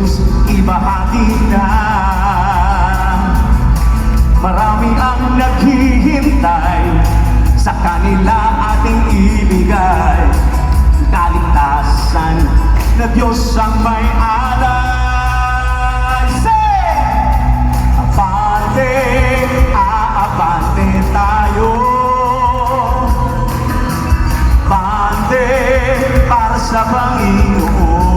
Jesus, ibahagi na. Marami ang naghihintay, sa kanila ating ibigay kaligtasan na Diyos ang may alay. Say! Abante, aabante tayo. Abante para sa Panginoon.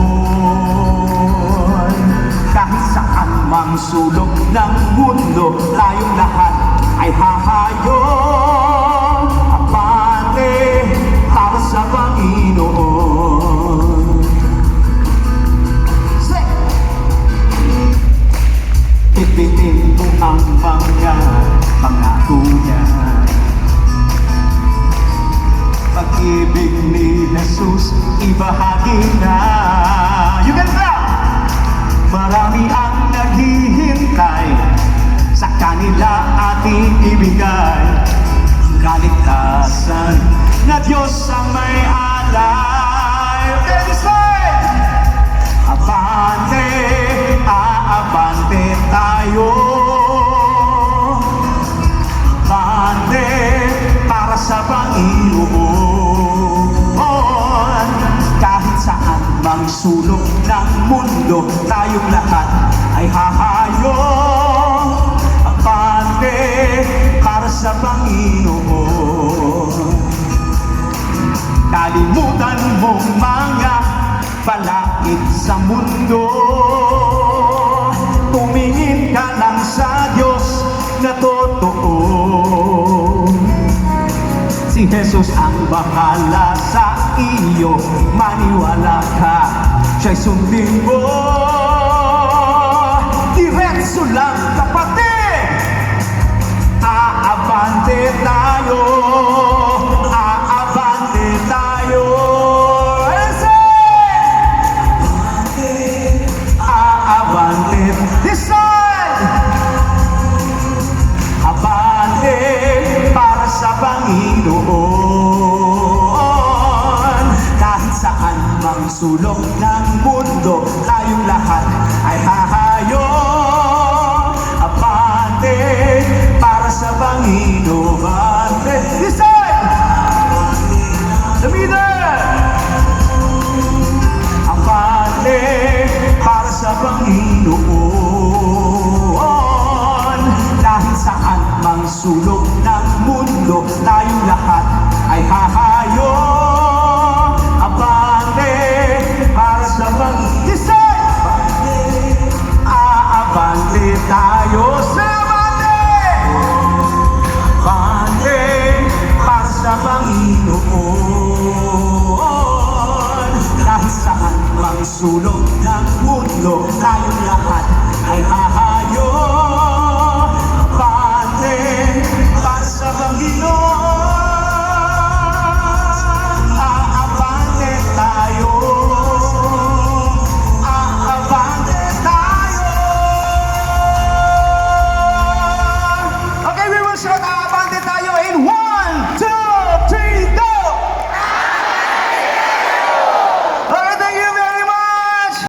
Kahit saan mang sulok ng mundo, tayong lahat ay hahayo. Abante para sa Panginoon. Say! Ipitin mo ang mga pangako niya. Pag-ibig ni Jesus, ibahagi na. You can clap! Marami ang naghihintay, sa kanila ating ibigay kaligtasan na Diyos ang may alay. Okay, say! Abante, aabante tayo. Abante para sa Panginoon. Kahit saan mang sulok ng mundo, tayong lahat ay hahayo. Abante para sa Panginoon. Kalimutan mong mga palakit sa mundo. Tumingin ka lang sa Diyos na totoo. Si Jesus ang bahala sa iyo, maniwala ka, siya'y sundin mo. Diretso lang, kapatid! Aabante tayo, aabante tayo. Aabante, this side! Abante para sa Panginoon. Kahit saan mang sulok ng mundo, tayong lahat ay hahayo. Abante para sa Panginoon. This side! The middle! Abante para sa Panginoon. Kahit saan mang sulok ng mundo, tayong lahat ay hahayo. Abante para sa Panginoon. Aabante tayo sa abante. Abante para sa Panginoon. Kahit saan mang sulok ng mundo, tayong lahat ay hahayo.